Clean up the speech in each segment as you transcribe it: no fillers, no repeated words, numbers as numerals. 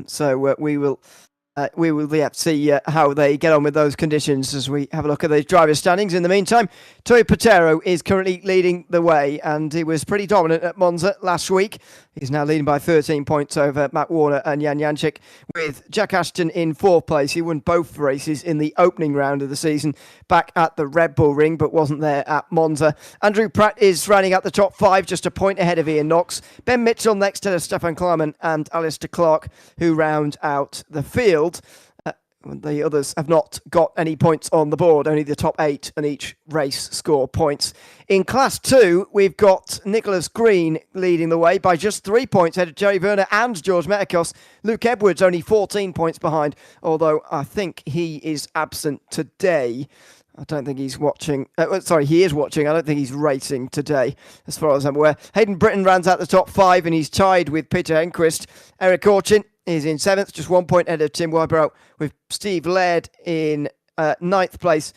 So we will see how they get on with those conditions as we have a look at the driver standings. In the meantime, Toy Patero is currently leading the way, and he was pretty dominant at Monza last week. He's now leading by 13 points over Matt Warner and Jan Jančić, with Jack Ashton in fourth place. He won both races in the opening round of the season back at the Red Bull Ring, but wasn't there at Monza. Andrew Pratt is running out the top five, just a point ahead of Ian Knox. Ben Mitchell next to Stefan Klarman and Alistair Clark, who round out the field. The others have not got any points on the board. Only the top 8 in each race score points. In Class 2, we've got Nicholas Green leading the way by just 3 points ahead of Jerry Werner and George Metakos. Luke Edwards only 14 points behind, although I think he is absent today. I don't think he's watching. He is watching. I don't think he's racing today, as far as I'm aware. Hayden Britton runs out the top 5, and he's tied with Peter Enquist. Eric Orchin is in 7th, just 1 point ahead of Tim Wybrow, with Steve Laird in 9th place.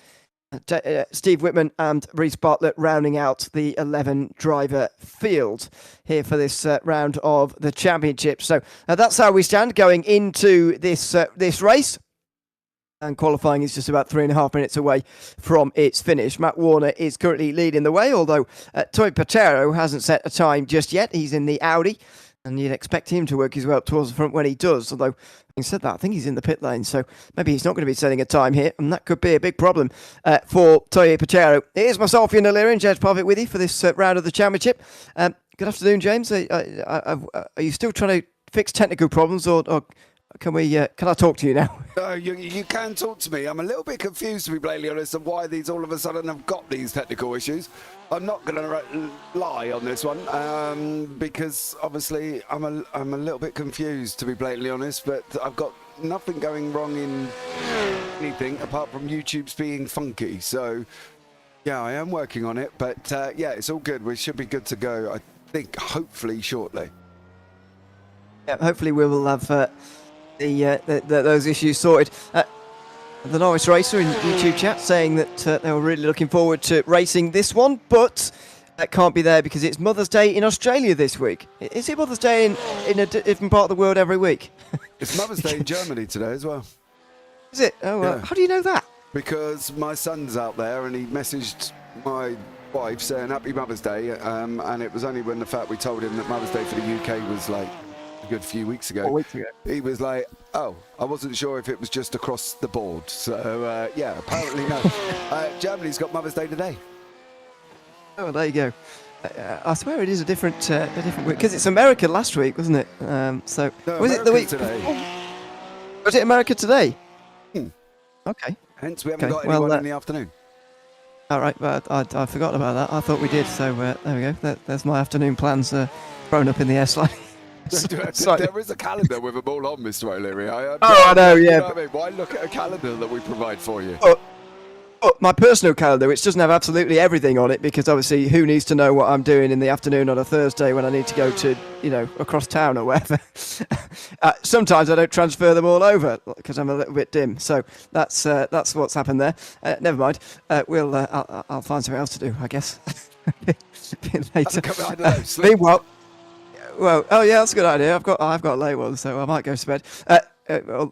Steve Whitman and Reece Bartlett rounding out the 11-driver field here for this round of the championship. So that's how we stand going into this race. And qualifying is just about 3.5 minutes away from its finish. Matt Warner is currently leading the way, although Toy Patero hasn't set a time just yet. He's in the Audi, and you'd expect him to work his way up towards the front when he does. Although, having said that, I think he's in the pit lane, so maybe he's not going to be setting a time here, and that could be a big problem for Toy Patero. It is myself, Ian O'Leary, and James Parfitt with you for this round of the championship. Good afternoon, James. Are you still trying to fix technical problems, or can I talk to you now? You can talk to me. I'm a little bit confused, to be blatantly honest, of why these all of a sudden have got these technical issues. I'm not going to lie on this one, because obviously I'm a little bit confused, to be blatantly honest, but I've got nothing going wrong in anything apart from YouTube's being funky. So yeah, I am working on it, but yeah, it's all good. We should be good to go, I think, hopefully shortly. Yeah, hopefully we will have those issues sorted. The Novice Racer in YouTube chat saying that they were really looking forward to racing this one, but that can't be there because it's Mother's Day in Australia this week. Is it Mother's Day in a different part of the world every week? It's Mother's Day in Germany today as well. Is it? Oh, yeah. How do you know that? Because my son's out there and he messaged my wife saying Happy Mother's Day, and it was only when the fact we told him that Mother's Day for the UK was like a good few weeks ago. 4 weeks ago. He was like, oh, I wasn't sure if it was just across the board. So, yeah, apparently no. Germany's got Mother's Day today. Oh, there you go. I swear it is a different week, because it's America last week, wasn't it? No, was America it the week today? Oh, was it America today? Okay. Hence, we haven't got anyone in the afternoon. All right, but I forgot about that. I thought we did. So there we go. There's my afternoon plans thrown up in the air slightly. There is a calendar with them all on, Mr. O'Leary. I know, yeah. You know what I mean? Why look at a calendar that we provide for you? My personal calendar, which doesn't have absolutely everything on it, because obviously who needs to know what I'm doing in the afternoon on a Thursday when I need to go to, across town or wherever. Sometimes I don't transfer them all over because I'm a little bit dim. So that's what's happened there. Never mind. I'll find something else to do, I guess. Later. I don't know, sleep. Meanwhile, well, oh yeah, that's a good idea. I've got a late one, so I might go to bed.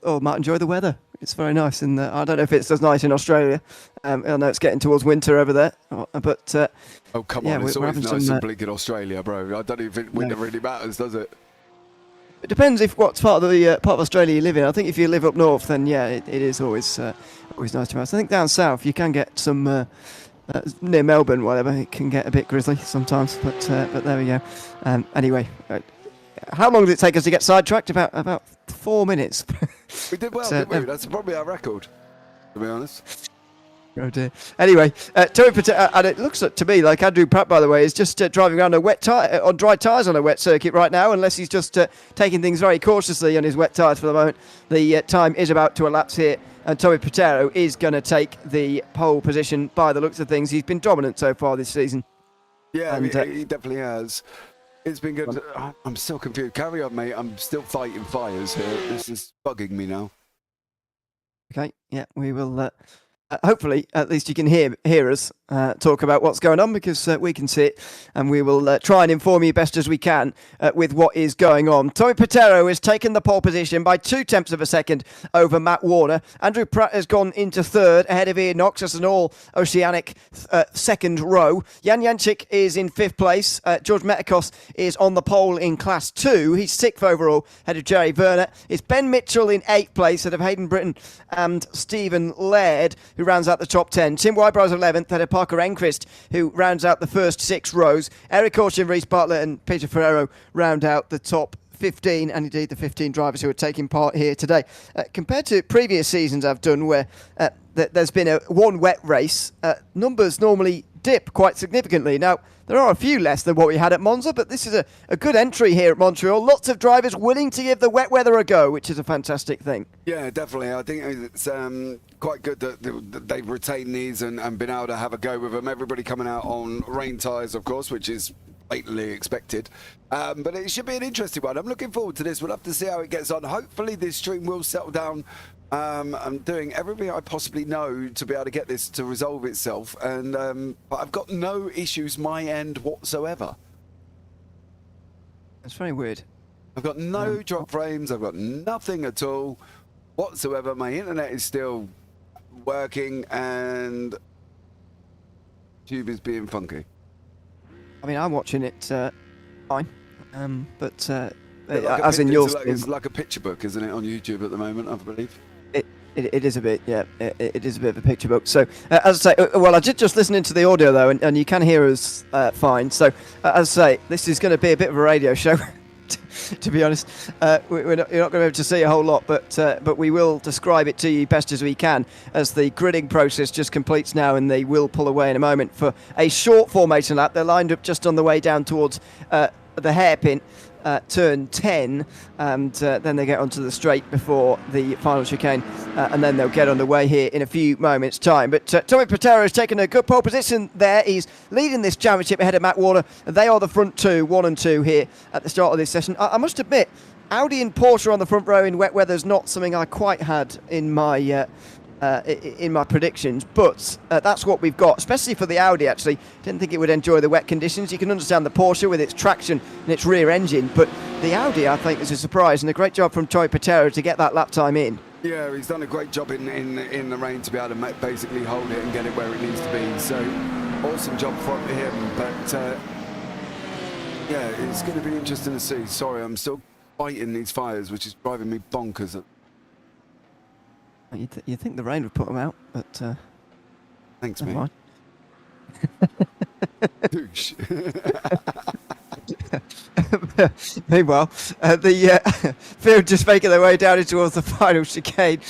Or might enjoy the weather. It's very nice, and I don't know if it's as nice in Australia. I know it's getting towards winter over there, but oh come on, it's always nice and bleak in Australia, bro. I don't even think winter really matters, does it? It depends what part of Australia you live in. I think if you live up north, then yeah, it is always nice to have. I think down south you can get some near Melbourne, whatever. It can get a bit grizzly sometimes, but there we go. Anyway. How long did it take us to get sidetracked? About 4 minutes. We did well, didn't we? That's probably our record, to be honest. Oh dear. Anyway, and it looks to me like Andrew Pratt, by the way, is just driving around on dry tyres on a wet circuit right now, unless he's just taking things very cautiously on his wet tyres for the moment. The time is about to elapse here, and Tommy Patero is going to take the pole position by the looks of things. He's been dominant so far this season. Yeah, and, he definitely has. It's been good. I'm still confused. Carry on, mate. I'm still fighting fires here. This is bugging me now. Okay, yeah, we will. Hopefully, at least you can hear us. talk about what's going on because we can see it, and we will try and inform you best as we can with what is going on. Tommy Patero has taken the pole position by 0.2 of a second over Matt Warner. Andrew Pratt has gone into third ahead of Ian Knox as an all-Oceanic second row. Jan Jančić is in fifth place. George Metakos is on the pole in Class 2. He's sixth overall ahead of Jerry Werner. It's Ben Mitchell in eighth place ahead of Hayden Britton and Stephen Laird, who rounds out the top 10. Tim Wybrow's 11th ahead of Parker Enquist, who rounds out the first 6 rows. Eric Orchin, Reece Bartlett and Peter Ferrero round out the top 15, and indeed the 15 drivers who are taking part here today. Compared to previous seasons I've done where there's been one wet race, numbers normally dip quite significantly. Now, there are a few less than what we had at Monza, but this is a good entry here at Montreal. Lots of drivers willing to give the wet weather a go, which is a fantastic thing. Yeah, definitely. I think it's quite good that they've retained these and been able to have a go with them. Everybody coming out on rain tyres, of course, which is blatantly expected. But it should be an interesting one. I'm looking forward to this. We'll have to see how it gets on. Hopefully this stream will settle down. I'm doing everything I possibly know to be able to get this to resolve itself, and but I've got no issues my end whatsoever. That's very weird. I've got no drop frames. I've got nothing at all whatsoever. My internet is still working, and YouTube is being funky. I mean, I'm watching it fine, but as in yours, it's like a picture book, isn't it, on YouTube at the moment? I believe. It is a bit, yeah. It is a bit of a picture book. So, as I say, well, I did just listening to the audio though, and you can hear us fine. So, as I say, this is going to be a bit of a radio show. To be honest, you're not going to be able to see a whole lot, but we will describe it to you best as we can as the gridding process just completes now, and they will pull away in a moment for a short formation lap. They're lined up just on the way down towards the hairpin. Turn 10, and then they get onto the straight before the final chicane, and then they'll get underway here in a few moments' time. But Tommy Patero has taken a good pole position there. He's leading this championship ahead of Matt Warner, and they are the front two, 1 and 2 here at the start of this session. I must admit, Audi and Porsche on the front row in wet weather is not something I quite had in my predictions, but that's what we've got, especially for the Audi. Actually, didn't think it would enjoy the wet conditions. You can understand the Porsche with its traction and its rear engine, but the Audi, I think, is a surprise, and a great job from Troy Patero to get that lap time in. Yeah, he's done a great job in the rain to be able to basically hold it and get it where it needs to be. So awesome job from him. But yeah, it's going to be interesting to see. Sorry, I'm still fighting these fires, which is driving me bonkers. You think the rain would put them out, but thanks, mate. Douche. Meanwhile, the field just making their way down towards the final chicane.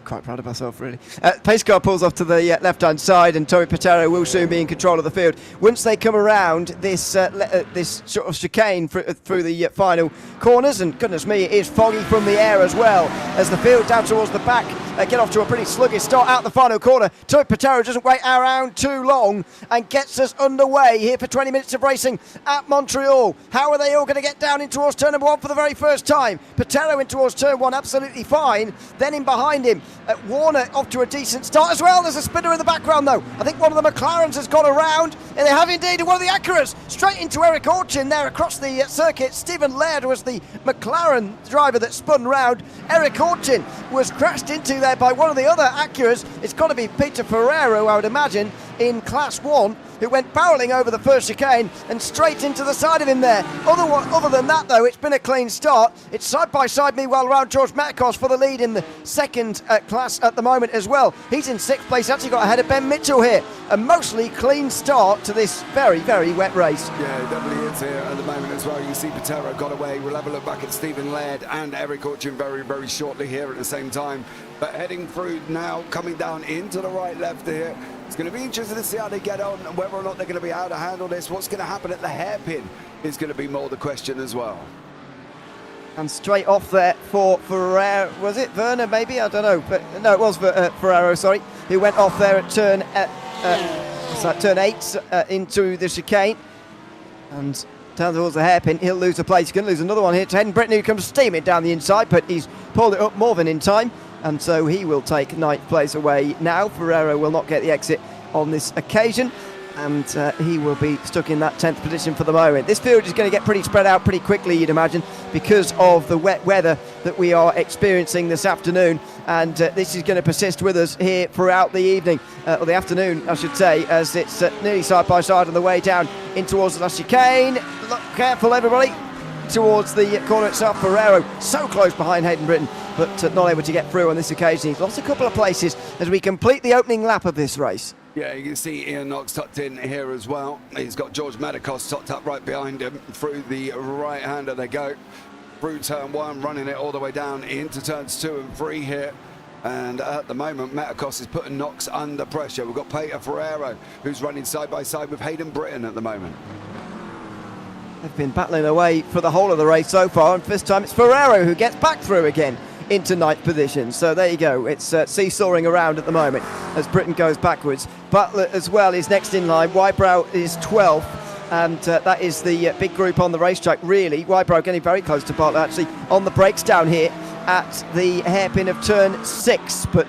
Quite proud of myself, really. Pace car pulls off to the left-hand side, and Tommy Patero will soon be in control of the field. Once they come around this this sort of chicane through the final corners, and goodness me, it is foggy from the air as well, as the field down towards the back get off to a pretty sluggish start out the final corner. Tommy Patero doesn't wait around too long and gets us underway here for 20 minutes of racing at Montreal. How are they all going to get down in towards turn number 1 for the very first time? Patero in towards turn 1, absolutely fine. Then in behind him, Warner off to a decent start as well. There's a spinner in the background though. I think one of the McLarens has gone around, and they have indeed, and one of the Acuras straight into Eric Orchin there across the circuit. Stephen Laird was the McLaren driver that spun round. Eric Orchin was crashed into there by one of the other Acuras. It's got to be Peter Ferrero, I would imagine, in Class 1, who went barrelling over the first chicane and straight into the side of him there. Other than that, though, it's been a clean start. It's side by side, meanwhile, around George Metakos for the lead in the second class at the moment as well. He's in 6th place, actually got ahead of Ben Mitchell here. A mostly clean start to this very, very wet race. Yeah, it definitely is here at the moment as well. You can see Patero got away. We'll have a look back at Stephen Laird and Eric Orchin very, very shortly here at the same time. But heading through now, coming down into the right left here. It's going to be interesting to see how they get on, and whether or not they're going to be able to handle this. What's going to happen at the hairpin is going to be more the question as well. And straight off there for Ferrero, was it Werner maybe? I don't know, but no, it was Ferrero, sorry, who went off there at turn 8 into the chicane, and down towards the hairpin. He'll lose a place. He's going to lose another one here to Hayden Britton, who comes steaming down the inside, but he's pulled it up more than in time, and so he will take 9th place away now. Ferrero will not get the exit on this occasion, and he will be stuck in that 10th position for the moment. This field is going to get pretty spread out pretty quickly, you'd imagine, because of the wet weather that we are experiencing this afternoon, and this is going to persist with us here throughout the evening, or the afternoon I should say, as it's nearly side by side on the way down in towards the last chicane. Look careful everybody, towards the corner itself. Ferrero so close behind Hayden Britton, but not able to get through on this occasion. He's lost a couple of places as we complete the opening lap of this race. Yeah, you can see Ian Knox tucked in here as well. He's got George Madakos tucked up right behind him. Through the right-hander they go. Through turn 1, running it all the way down into turns 2 and 3 here. And at the moment, Madakos is putting Knox under pressure. We've got Peter Ferrero, who's running side by side with Hayden Britton at the moment. They've been battling away for the whole of the race so far, and this time it's Ferrero who gets back through again into 9th position. So there you go, it's seesawing around at the moment as Britain goes backwards. Butler as well is next in line. Wybrow is 12th, and that is the big group on the racetrack really. Wybrow getting very close to Butler actually on the brakes down here at the hairpin of turn 6, but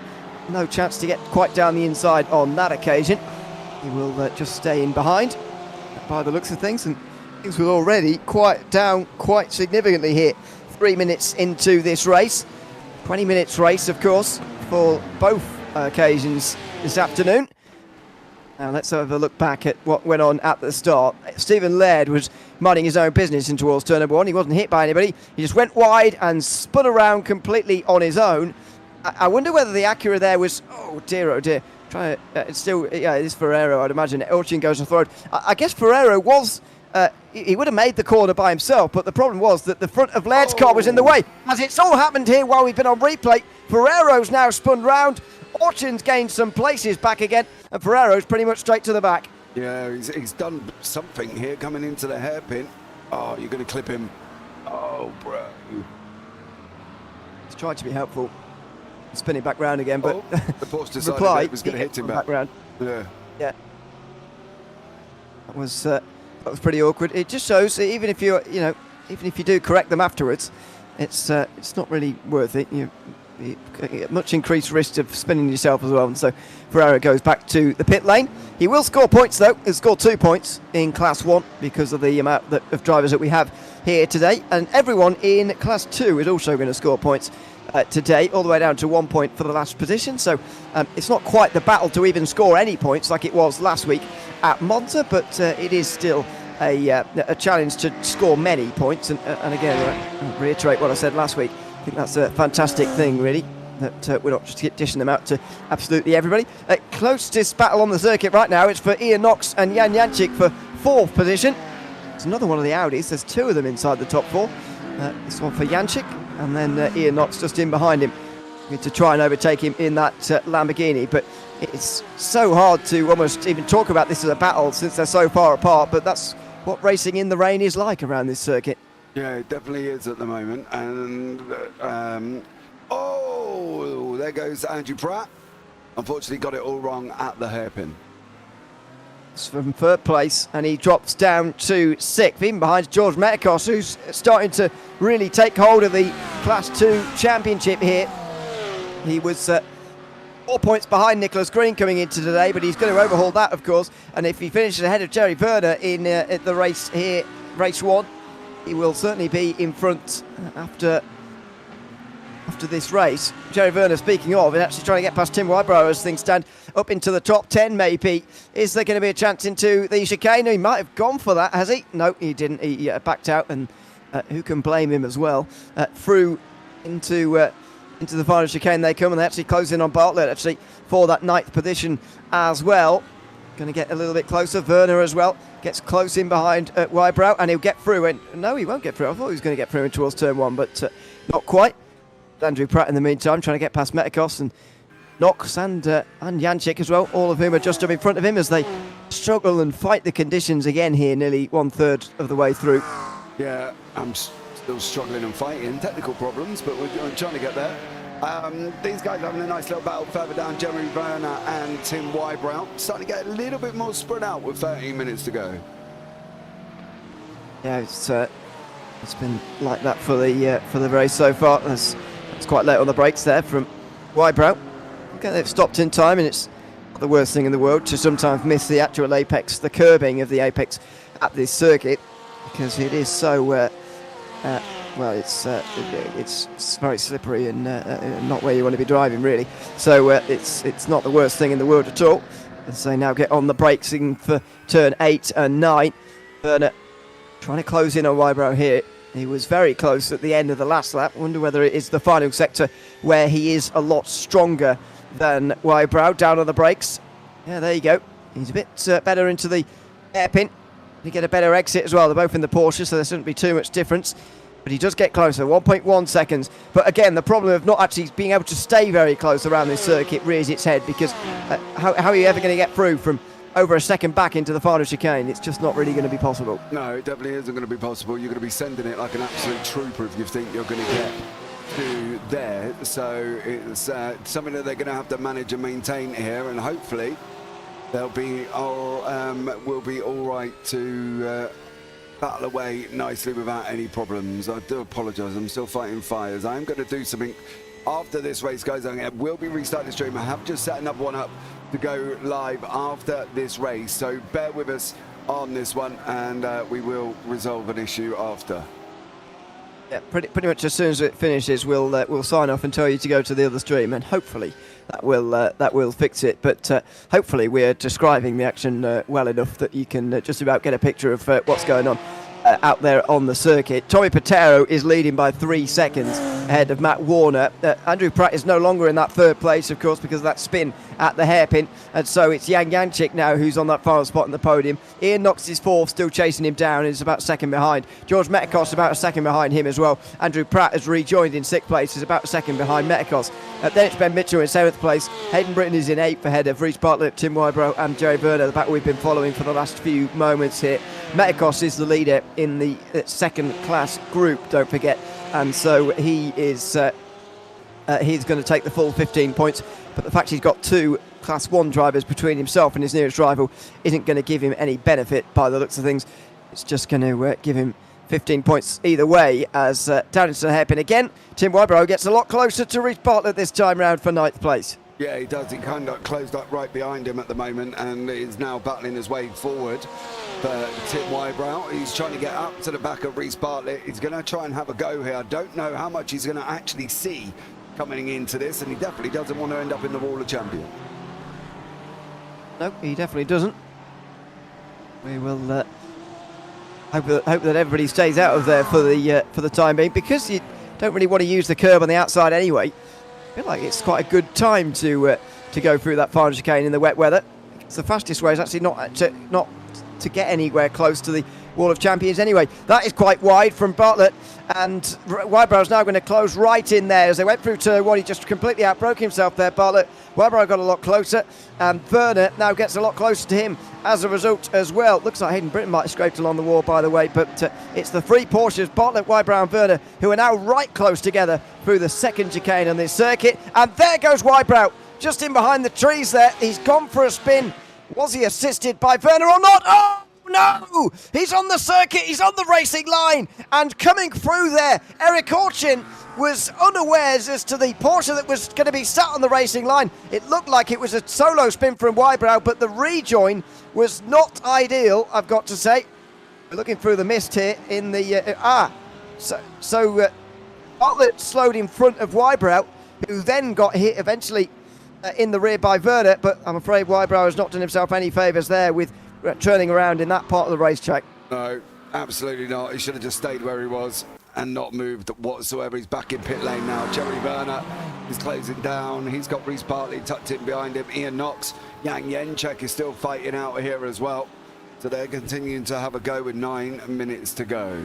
no chance to get quite down the inside on that occasion. He will just stay in behind by the looks of things, and things were already down quite significantly here 3 minutes into this race. 20 minutes race, of course, for both occasions this afternoon. Now let's have a look back at what went on at the start. Stephen Laird was minding his own business in towards turn number 1. He wasn't hit by anybody. He just went wide and spun around completely on his own. I wonder whether the Acura there was, oh dear, try it's still, yeah, it is Ferrero, I'd imagine. Orchin goes to throw. I guess Ferrero was, he would have made the corner by himself, but the problem was that the front of Laird's car was in the way. As it's all happened here while we've been on replay, Ferrero's now spun round, Orchin's gained some places back again, and Ferrero's pretty much straight to the back. Yeah, he's done something here coming into the hairpin. Oh, you're going to clip him. Oh, bro. He's tried to be helpful. Spinning back round again, but the Porsche decided reply, it was going to hit him back. Round. Yeah. That was pretty awkward. It just shows that even if you do correct them afterwards, it's not really worth it. You get much increased risk of spinning yourself as well. And so Ferrero goes back to the pit lane. He will score points though. He'll score 2 points in Class 1 because of the amount of drivers that we have here today. And everyone in Class 2 is also going to score points today, all the way down to 1 point for the last position. So it's not quite the battle to even score any points like it was last week at Monza, but it is still a challenge to score many points. And again, I'll reiterate what I said last week. I think that's a fantastic thing, really, that we're not just dishing them out to absolutely everybody. Closest battle on the circuit right now is for Ian Knox and Jan Jančić for 4th position. It's another one of the Audis. There's 2 of them inside the top 4. This one for Jančić, and then Ian Knox just in behind him to try and overtake him in that Lamborghini. But it's so hard to almost even talk about this as a battle since they're so far apart, but that's what racing in the rain is like around this circuit. Yeah, it definitely is at the moment. And there goes Andrew Pratt. Unfortunately got it all wrong at the hairpin. It's from 3rd place, and he drops down to 6th, even behind George Metakos, who's starting to really take hold of the Class 2 championship here. He was 4 points behind Nicholas Green coming into today, but he's going to overhaul that, of course. And if he finishes ahead of Jerry Werner in at the race here, race 1, he will certainly be in front after this race. Jerry Werner, speaking of, and actually trying to get past Tim Wybrow as things stand, up into the top 10 maybe. Is there going to be a chance into the chicane? He might have gone for that, has he? No, he didn't. He backed out, and who can blame him as well? Through into the final chicane they come, and they actually close in on Bartlett actually for that 9th position as well. Going to get a little bit closer. Werner as well gets close in behind Wybrow, and he'll get through. And no, he won't get through. I thought he was going to get through in towards turn 1, but not quite. Andrew Pratt in the meantime trying to get past Metakos and Knox and Jančić as well, all of whom are just up in front of him as they struggle and fight the conditions again here, nearly 1/3 of the way through. Yeah, I'm still struggling and fighting technical problems, but I'm trying to get there. These guys are having a nice little battle further down. Jeremy Werner and Tim Wybrow starting to get a little bit more spread out with 13 minutes to go. Yeah, it's been like that for the race so far. It's quite late on the brakes there from Wybrow. Okay, they've stopped in time, and it's the worst thing in the world to sometimes miss the actual apex, the curbing of the apex at this circuit, because it is so well, it's very slippery and not where you want to be driving, really. So it's not the worst thing in the world at all. As they now get on the brakes in for turn 8 and 9. Werner trying to close in on Wybrow here. He was very close at the end of the last lap. Wonder whether it is the final sector where he is a lot stronger than Wybrow. Down on the brakes. Yeah, there you go. He's a bit better into the hairpin. He get a better exit as well. They're both in the Porsche, so there shouldn't be too much difference. But he does get closer, 1.1 seconds. But again, the problem of not actually being able to stay very close around this circuit rears its head, because how are you ever going to get through from over a second back into the final chicane? It's just not really going to be possible. No, it definitely isn't going to be possible. You're going to be sending it like an absolute trooper if you think you're going to get to there. So it's something that they're going to have to manage and maintain here, and hopefully they'll be will be all right to battle away nicely without any problems. I do apologise, I'm still fighting fires. I'm going to do something after this race, guys. I will be restarting the stream. I have just set another one up to go live after this race, so bear with us on this one, and we will resolve an issue after. Yeah, pretty much as soon as it finishes, we'll sign off and tell you to go to the other stream, and hopefully that will fix it. But hopefully we're describing the action well enough that you can just about get a picture of what's going on out there on the circuit. Tommy Patero is leading by 3 seconds ahead of Matt Warner. Andrew Pratt is no longer in that third place, of course, because of that spin at the hairpin, and so it's Jan Janchik now who's on that final spot on the podium. Ian Knox is fourth, still chasing him down, is about second behind. George Metikos about a second behind him as well. Andrew Pratt has rejoined in sixth place, is about a second behind Metikos. Then it's Ben Mitchell in seventh place. Hayden Britton is in eighth ahead of Rhys Bartlett, Tim Wybrow and Jerry Werner, the back we've been following for the last few moments here. Metikos is the leader in the second class group, don't forget, and so he is he's going to take the full 15 points, but the fact he's got two class 1 drivers between himself and his nearest rival isn't going to give him any benefit by the looks of things. It's just going to give him 15 points either way, as down into the hairpin again. Tim Wybrow gets a lot closer to Rhys Bartlett this time round for 9th place. Yeah, he does. He kind of closed up right behind him at the moment and is now battling his way forward. But Tim Wybrow, he's trying to get up to the back of Rhys Bartlett. He's going to try and have a go here. I don't know how much he's going to actually see coming into this, and he definitely doesn't want to end up in the Wall of Champions. No, he definitely doesn't. We will hope that everybody stays out of there for the time being, because you don't really want to use the curb on the outside anyway. I feel like it's quite a good time to go through that final chicane in the wet weather. It's the fastest way is actually not to get anywhere close to the Wall of Champions anyway. That is quite wide from Bartlett, and Wybrow's now going to close right in there. As they went through turn 1, he just completely outbroke himself there, Bartlett. Wybrow got a lot closer, and Werner now gets a lot closer to him as a result as well. Looks like Hayden Britton might have scraped along the wall, by the way, but it's the three Porsches, Bartlett, Wybrow and Werner, who are now right close together through the second chicane on this circuit. And there goes Wybrow, just in behind the trees there. He's gone for a spin. Was he assisted by Werner or not? Oh! No! He's on the circuit, he's on the racing line, and coming through there, Eric Orchin was unawares as to the Porsche that was going to be sat on the racing line. It looked like it was a solo spin from Wybrow, but the rejoin was not ideal, I've got to say. We're looking through the mist here in the... Bartlett slowed in front of Wybrow, who then got hit eventually in the rear by Werner, but I'm afraid Wybrow has not done himself any favours there with turning around in that part of the racetrack. No, absolutely not. He should have just stayed where he was and not moved whatsoever. He's back in pit lane now. Jerry Werner is closing down. He's got Rhys Bartlett tucked in behind him. Ian Knox, Jan Janchik is still fighting out here as well. So they're continuing to have a go with 9 minutes to go.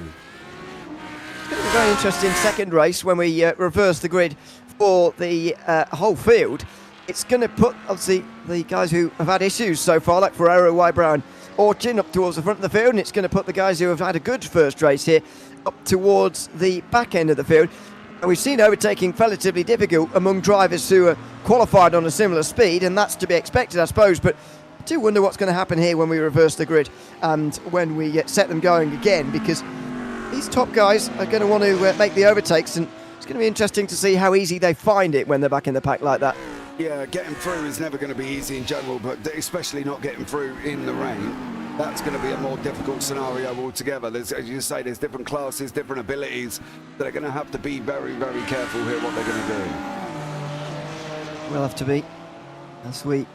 It's going to be a very interesting second race when we reverse the grid for the whole field. It's going to put, obviously, the guys who have had issues so far, like Ferrero, Wybrow and Orchin, up towards the front of the field, and it's going to put the guys who have had a good first race here up towards the back end of the field. And we've seen overtaking relatively difficult among drivers who are qualified on a similar speed, and that's to be expected, I suppose. But I do wonder what's going to happen here when we reverse the grid and when we set them going again, because these top guys are going to want to make the overtakes, and it's going to be interesting to see how easy they find it when they're back in the pack like that. Yeah, getting through is never going to be easy in general, but especially not getting through in the rain. That's going to be a more difficult scenario altogether. There's, as you say, there's different classes, different abilities that are going to have to be very, very careful here what they're going to do. We'll have to be, as we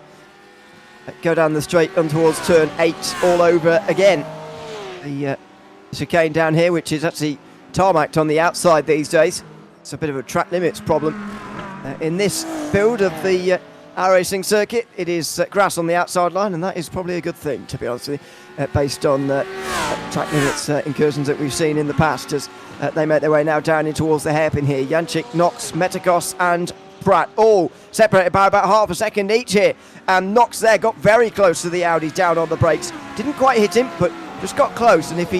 go down the straight on towards turn 8 all over again. The chicane down here, which is actually tarmacked on the outside these days. It's a bit of a track limits problem. In this build of the iRacing circuit, it is grass on the outside line, and that is probably a good thing, to be honest with you, based on track limits incursions that we've seen in the past as they make their way now down in towards the hairpin here. Jančić, Knox, Metakos and Pratt all separated by about half a second each here, and Knox there got very close to the Audi, down on the brakes. Didn't quite hit him, but just got close, and if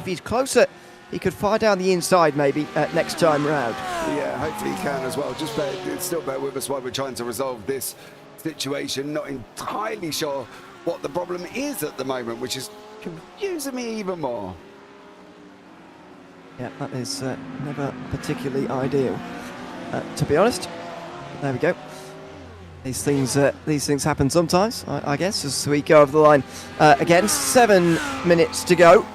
he's closer, he could fire down the inside maybe next time round. Yeah, hopefully he can as well. Just still bear with us while we're trying to resolve this situation. Not entirely sure what the problem is at the moment, which is confusing me even more. Yeah, that is never particularly ideal, to be honest. There we go. These things happen sometimes, I guess, as we go over the line. Again, 7 minutes to go.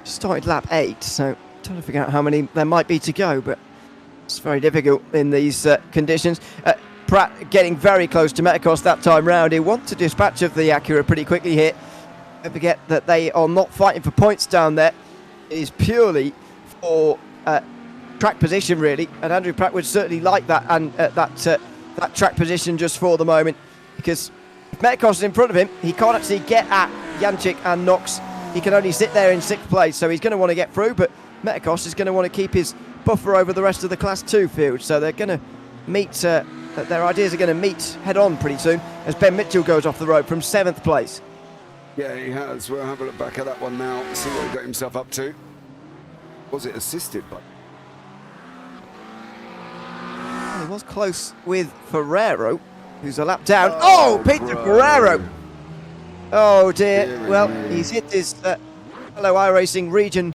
Started lap 8, so trying to figure out how many there might be to go, but it's very difficult in these conditions. Pratt getting very close to Metakos that time round. He wants to dispatch of the Acura pretty quickly here. Don't forget that they are not fighting for points down there. It is purely for track position, really, and Andrew Pratt would certainly like that, and that track position just for the moment, because if Metakos is in front of him, he can't actually get at Jančić and Knox. He can only sit there in 6th place, so he's going to want to get through, but Metakos is going to want to keep his buffer over the rest of the Class 2 field, so they're going to meet, their ideas are going to meet head-on pretty soon, as Ben Mitchell goes off the road from 7th place. Yeah, he has. We'll have a look back at that one now, see what he got himself up to. Was it assisted by? Well, he was close with Ferrero, who's a lap down. Oh, Peter Ferrero! Oh dear. Well, he's hit his fellow iRacing region